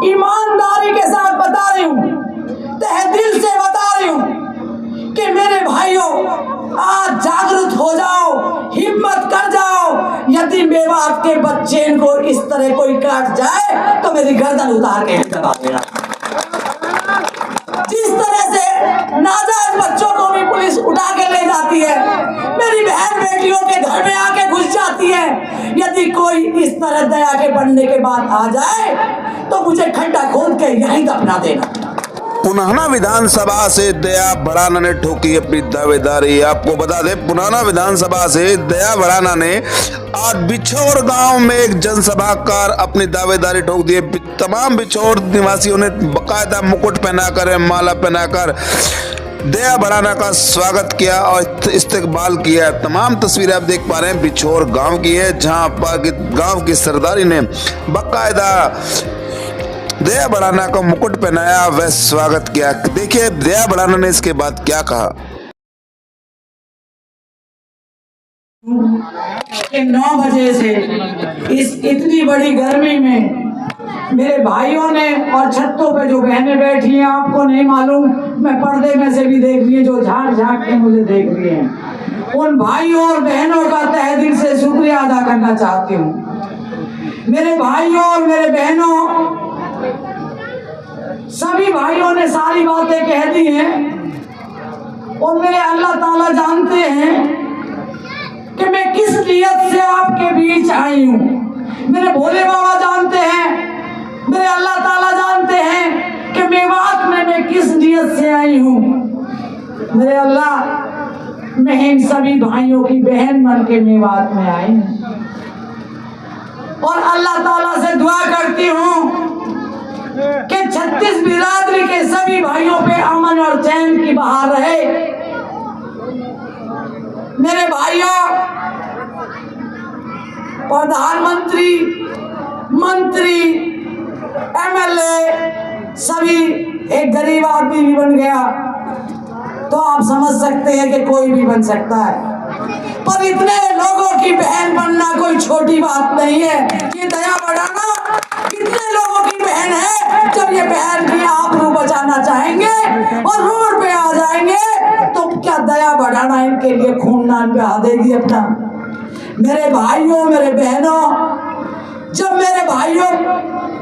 ईमानदारी के साथ बता रही हूँ, तहे दिल से बता रही हूँ कि मेरे भाइयों, आज जागरूक हो जाओ, हिम्मत कर जाओ। यदि मेवात के बच्चे को इस तरह कोई काट जाए तो मेरी गर्दन उतार के दबा देना। जिस तरह से नाजायज बच्चों को भी पुलिस उठा के ले जाती है, मेरी बहन बेटियों के घर में आके घुस जाती है, यदि कोई इस तरह दया के बनने के बाद आ जाए तो मुझे खड्डा खोद के यहीं दफना देना। पुनाना विधानसभा से दया भड़ाना ने ठोकी अपनी दावेदारी। आपको बता दें, पुनाना विधानसभा से दया भड़ाना ने आज बिछोर गांव में एक जनसभा कर अपनी दावेदारी ठोक दी। तमाम बिछोर निवासियों ने बाकायदा मुकुट पहनाकर, माला पहनाकर दया भड़ाना का स्वागत किया और इस्तकबाल किया। तमाम तस्वीरें आप देख पा रहे हैं बिछोर गांव की है, जहां गांव की सरदारी ने बाकायदा दया भड़ाना को मुकुट पहनाया व स्वागत किया। देखिए दया भड़ाना ने इसके बाद क्या कहा। 9 बजे से इस इतनी बड़ी गर्मी में मेरे भाइयों ने और छतों पे जो बहनें बैठी हैं, आपको नहीं मालूम, मैं पर्दे में से भी देख रही है, जो झांक के मुझे देख रही हैं, उन भाइयों और बहनों का तहे दिल से शुक्रिया अदा करना चाहती हूँ। मेरे भाइयों और मेरे बहनों, सभी भाइयों ने सारी बातें कह दी हैं और मेरे अल्लाह ताला जानते हैं कि मैं किस नियत से आपके बीच आई हूँ। मेरे भोले बाबा जानते हैं, मेरे अल्लाह ताला जानते हैं कि मेवात में मैं किस नियत से आई हूँ। मेरे अल्लाह, मैं इन सभी भाइयों की बहन बन के मेवात में आई हूँ और अल्लाह ताला से दुआ करती हूँ कि 36 बिरादरी के सभी भाइयों पे अमन और चैन की बहार रहे। मेरे भाइयों, प्रधानमंत्री, मंत्री, एमएलए सभी एक गरीब आदमी भी बन गया तो आप समझ सकते हैं कि कोई भी बन सकता है, पर इतने लोगों की बहन बनना कोई छोटी बात नहीं है। ये दया भड़ाना कितने लोगों की बहन है, जब ये बहन की आबरू बचाना चाहेंगे और रोड पे आ जाएंगे तो क्या दया भड़ाना इनके लिए खूनदान बहा देगी अपना। मेरे भाइयों, मेरे बहनों, जब मेरे भाइयों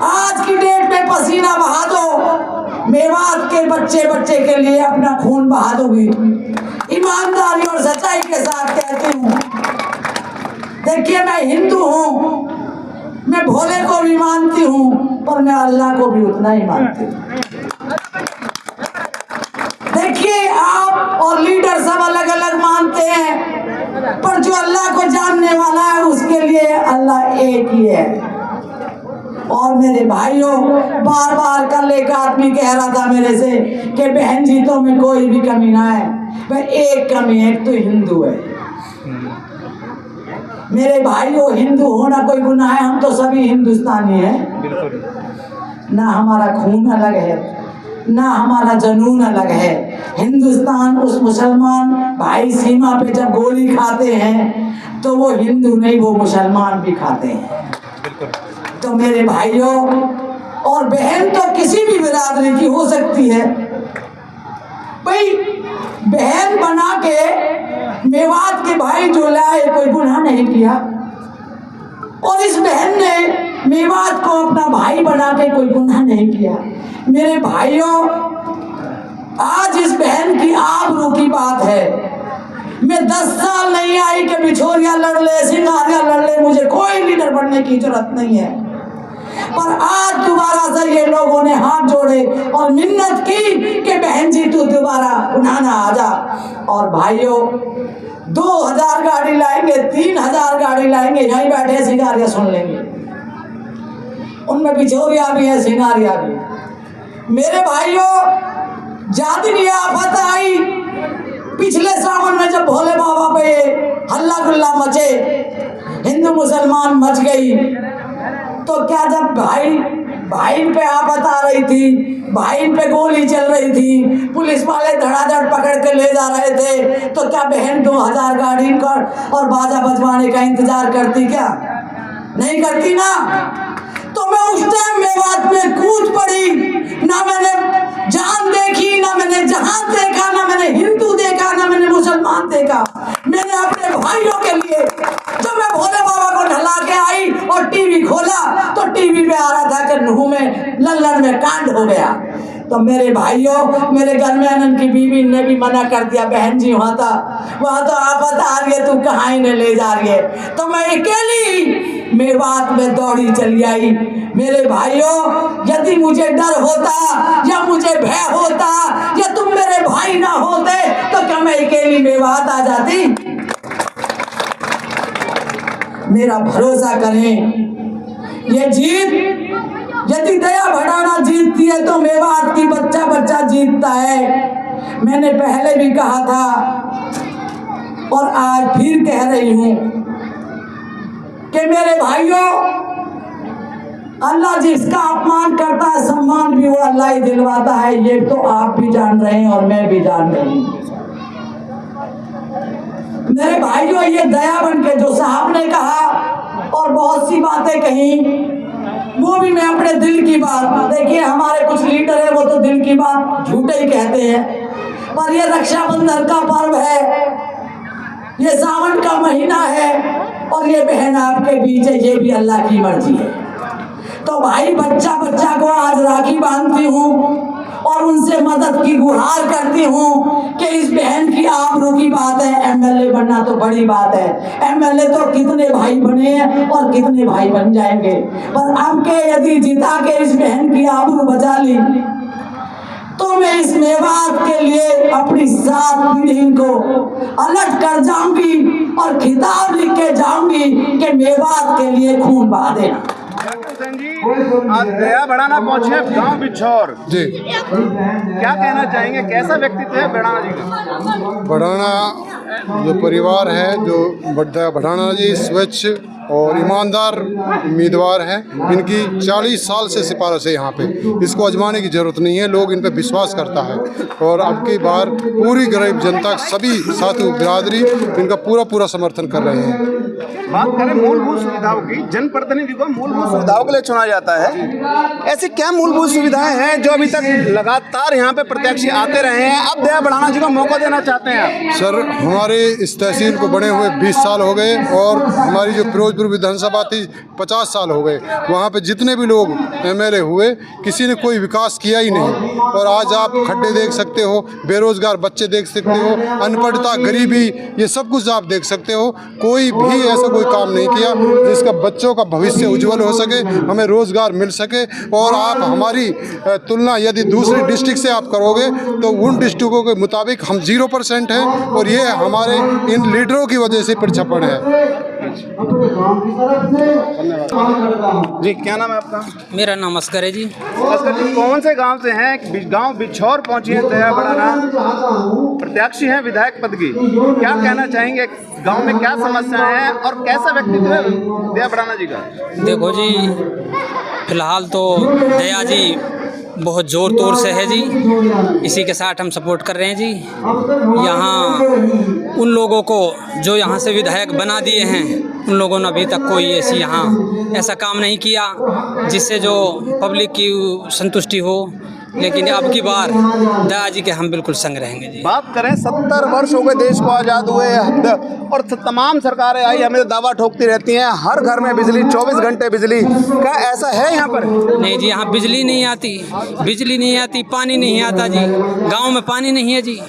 आज की डेट में पसीना बहा दो, मेवात के बच्चे बच्चे के लिए अपना खून बहा दोगी। ईमानदारी और सच्चाई के साथ कहती हूँ, देखिए मैं हिंदू हूँ, मैं भोले को भी मानती हूँ, पर मैं अल्लाह को भी उतना ही मानती हूँ। देखिए आप और लीडर सब अलग अलग मानते हैं, पर जो अल्लाह को जानने वाला है उसके लिए अल्लाह एक ही है। और मेरे भाइयों, बार बार कल एक आदमी कह रहा था मेरे से कि बहन जी तो में कोई भी कमी ना है, भाई एक कमी है, तो हिंदू है। मेरे भाइयों, हिंदू होना कोई गुनाह है? हम तो सभी हिंदुस्तानी हैं ना, हमारा खून अलग है ना, हमारा जनून अलग है। हिंदुस्तान उस मुसलमान भाई सीमा पे जब गोली खाते हैं तो वो हिंदू नहीं, वो मुसलमान भी खाते हैं। तो मेरे भाइयों और बहन तो किसी भी बिरादरी की हो सकती है, भाई बहन बना के मेवात के भाई जो लाए कोई गुनाह नहीं किया, और इस बहन ने मेवात को अपना भाई बना के कोई गुनाह नहीं किया। मेरे भाइयों, आज इस बहन की आबरू की बात है। मैं 10 साल नहीं आई कि बिछोरिया लड़ ले, सिंगारिया लड़ ले, मुझे कोई लीडर बनने की जरूरत नहीं है, पर आज दोबारा से ये लोगों ने हाथ जोड़े और मिन्नत की कि बहन जी तू दोबारा उठाना आ जा। और भाइयों, 2000 गाड़ी लाएंगे, 3000 गाड़ी लाएंगे, यहीं बैठे सिंगारिया सुन लेंगे, उनमें बिछोरिया भी है, सिंगारिया भी। मेरे भाइयों, जातिनी आफत आई पिछले सावन में, जब भोले बाबा पे हल्ला गुल्ला मचे, हिंदू मुसलमान मच गई, तो क्या जब भाई पे आफत आ रही थी, भाई पे गोली चल रही थी, पुलिस वाले धड़ाधड़ पकड़ के ले जा रहे थे, तो क्या बहन 2000 गाड़ी कर और बाजा बजवाने का इंतजार करती? क्या नहीं करती ना? तो मैं उस टाइम मेवात में कूद था कि नूह में लल्लन में कांड हो गया। तो मेरे भाइयों, मेरे घर में अनन की बीवी ने भी मना कर दिया, बहन जी वहाँ तो आफत आ रही है, तू कहाँ इन्हें ले जा रही है। तो मैं अकेली मेवात में दौड़ी चली आई। मेरे भाइयों, यदि मुझे डर होता या मुझे भय होता या तुम मेरे भाई ना होते तो क्या मैं अकेली मेवात आ जाती? मेरा भरोसा करें, ये जीत यदि दया भड़ाना जीतती है तो मेवात की बच्चा बच्चा जीतता है। मैंने पहले भी कहा था और आज फिर कह रही हूं कि मेरे भाइयों, अल्लाह जिसका अपमान करता है सम्मान भी वो अल्लाह ही दिलवाता है। ये तो आप भी जान रहे हैं और मैं भी जान रही हूं। मेरे भाइयों, ये दया बन के जो साहब ने कहा और बहुत सी बातें कही, वो भी मैं अपने दिल की बात, देखिए हमारे कुछ लीडर है वो तो दिल की बात झूठे ही कहते हैं, पर ये रक्षाबंधन का पर्व है, ये सावन का महीना है और ये बहन आपके बीच है, ये भी अल्लाह की मर्जी है। तो भाई, बच्चा बच्चा को आज राखी बांधती हूँ और उनसे मदद की गुहार करती हूँ कि इस बहन की आबरू की बात है। एमएलए बनना तो बड़ी बात है, एमएलए तो कितने भाई बने हैं और कितने भाई बन जाएंगे, पर अब के यदि जिता के इस बहन की आबरू बचा ली तो मैं इस मेवात के लिए अपनी 7 पीढ़ी को अलग कर जाऊंगी और खिताब लिख के जाऊंगी कि मेवात के लिए खून बहा देना। आज दया बढ़ाना पहुंचे गांव बिछौर जी, क्या कहना चाहेंगे, कैसा व्यक्तित्व है बढ़ाना जी का? बढ़ाना जो परिवार है, जो दया बढ़ाना जी स्वच्छ और ईमानदार उम्मीदवार हैं। इनकी 40 साल से सिफारिश है यहाँ पे, इसको आजमाने की ज़रूरत नहीं है, लोग इन पे विश्वास करता है। और अब की बार पूरी गरीब जनता, सभी साथी बिरादरी इनका पूरा समर्थन कर रहे हैं। बात करें मूलभूत सुविधाओं की, जनप्रतिनिधि को मूलभूत सुविधाओं के लिए चुना जाता है, ऐसी क्या मूलभूत सुविधाएं हैं जो अभी तक लगातार यहाँ पे प्रत्याशी आते रहे हैं, अब दया बढ़ाना जी को मौका देना चाहते हैं? सर, हमारे इस तहसील को बने हुए 20 साल हो गए और हमारी जो फिरोजपुर विधानसभा थी 50 साल हो गए। वहाँ पे जितने भी लोग एमएलए हुए, किसी ने कोई विकास किया ही नहीं। और आज आप खड्डे देख सकते हो, बेरोजगार बच्चे देख सकते हो, अनपढ़ता, गरीबी, ये सब कुछ आप देख सकते हो। कोई भी ऐसा कोई काम नहीं किया जिसका बच्चों का भविष्य उज्जवल हो सके, हमें रोजगार मिल सके। और आप हमारी तुलना यदि दूसरी डिस्ट्रिक्ट से आप करोगे तो उन डिस्ट्रिक्टों के मुताबिक हम 0% हैं और ये हमारे इन लीडरों की वजह से प्रक्षेपण है। जी, क्या नाम है आपका? मेरा नाम अस्कर है जी। अस्कर जी, कौन से गांव से हैं? गांव बिछौर पहुंची है दया बढ़ाना, प्रत्याशी हैं विधायक पद की, क्या कहना चाहेंगे? गांव में क्या समस्या है और कैसा व्यक्तित्व है दया बढ़ाना जी का? देखो जी, फिलहाल तो दया जी बहुत ज़ोर तोर से है जी, इसी के साथ हम सपोर्ट कर रहे हैं जी। यहाँ उन लोगों को जो यहाँ से विधायक बना दिए हैं, उन लोगों ने अभी तक कोई ऐसा काम नहीं किया जिससे जो पब्लिक की संतुष्टि हो। लेकिन अब की बार दया जी के हम बिल्कुल संग रहेंगे जी। बात करें, 70 वर्ष हो गए देश को आज़ाद हुए और तमाम सरकारें आई, हमें दावा ठोकती रहती हैं हर घर में बिजली, 24 घंटे बिजली। क्या ऐसा है यहाँ पर? नहीं जी, यहाँ बिजली नहीं आती, पानी नहीं आता जी, गांव में पानी नहीं है जी,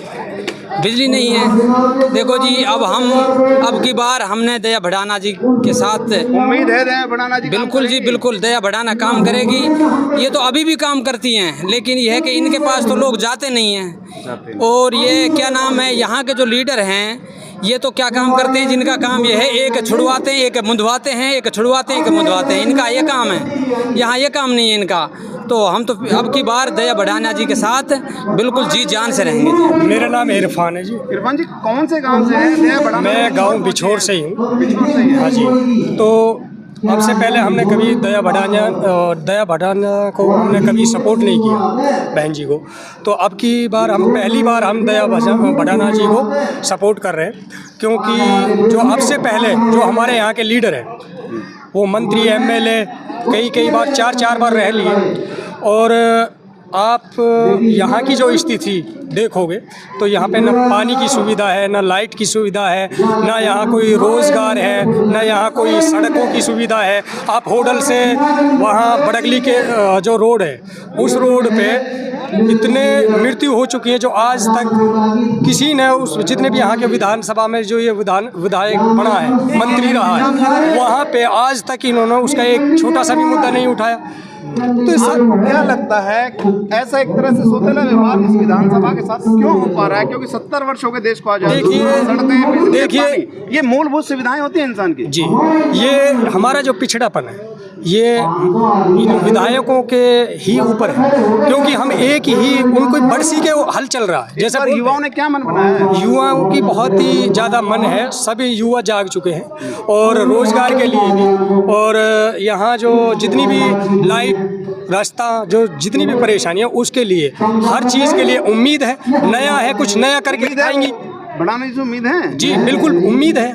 बिजली नहीं है। देखो जी, अब की बार हमने दया बढ़ाना जी के साथ उम्मीद है दया बढ़ाना जी बिल्कुल जी, बिल्कुल दया बढ़ाना काम करेगी। ये तो अभी भी काम करती हैं, लेकिन यह है कि इनके पास तो लोग जाते नहीं हैं। और ये क्या नाम है, यहाँ के जो लीडर हैं ये तो क्या काम करते हैं, जिनका काम ये है एक छुड़वाते हैं, एक मुंदवाते हैं, एक छुड़वाते हैं, एक मुंदवाते हैं, इनका ये काम है। यहाँ ये काम नहीं है इनका। तो हम तो अब की बार दया बढ़ाना जी के साथ बिल्कुल जी जान से रहेंगे जी। मेरा नाम इरफान है जी। इरफान जी, कौन से गांव से हैं दया बढ़ाना? मैं गांव बिछौर से ही हूँ। बिछौर से ही हैं? हाँ जी। तो अब से पहले हमने कभी दया बढ़ाना को हमने कभी सपोर्ट नहीं किया बहन जी को। तो अब की बार पहली बार हम दया बढ़ाना जी को सपोर्ट कर रहे हैं, क्योंकि जो अब से पहले जो हमारे यहाँ के लीडर हैं वो मंत्री एमएलए कई बार 4 बार रह लिए और आप यहाँ की जो स्थिति देखोगे तो यहाँ पे न पानी की सुविधा है, न लाइट की सुविधा है, न यहाँ कोई रोज़गार है, न यहाँ कोई सड़कों की सुविधा है। आप होडल से वहाँ बड़गली के जो रोड है उस रोड पे इतने मृत्यु हो चुकी है जो आज तक किसी ने उस जितने भी यहाँ के विधानसभा में जो ये विधायक बना है, मंत्री रहा है, वहाँ पे आज तक इन्होंने उसका एक छोटा सा भी मुद्दा नहीं उठाया। तो सर क्या लगता है ऐसा एक तरह से सौतेला व्यवहार इस विधानसभा के साथ क्यों हो पा रहा है? क्योंकि 70 वर्ष हो गए देश को आजाद। देखिए ये मूलभूत सुविधाएं होती हैं इंसान की। जी, ये हमारा जो पिछड़ापन है ये इन विधायकों के ही ऊपर है, क्योंकि हम एक ही उनको बरसी के हल चल रहा है। जैसे युवाओं ने क्या मन बनाया है? युवाओं की बहुत ही ज़्यादा मन है, सभी युवा जाग चुके हैं और रोज़गार के लिए भी, और यहाँ जो जितनी भी लाइट रास्ता जो जितनी भी परेशानी है उसके लिए हर चीज़ के लिए उम्मीद है, नया है, कुछ नया करके दिखाएंगी। बढ़ाने की उम्मीद है? जी बिल्कुल उम्मीद है।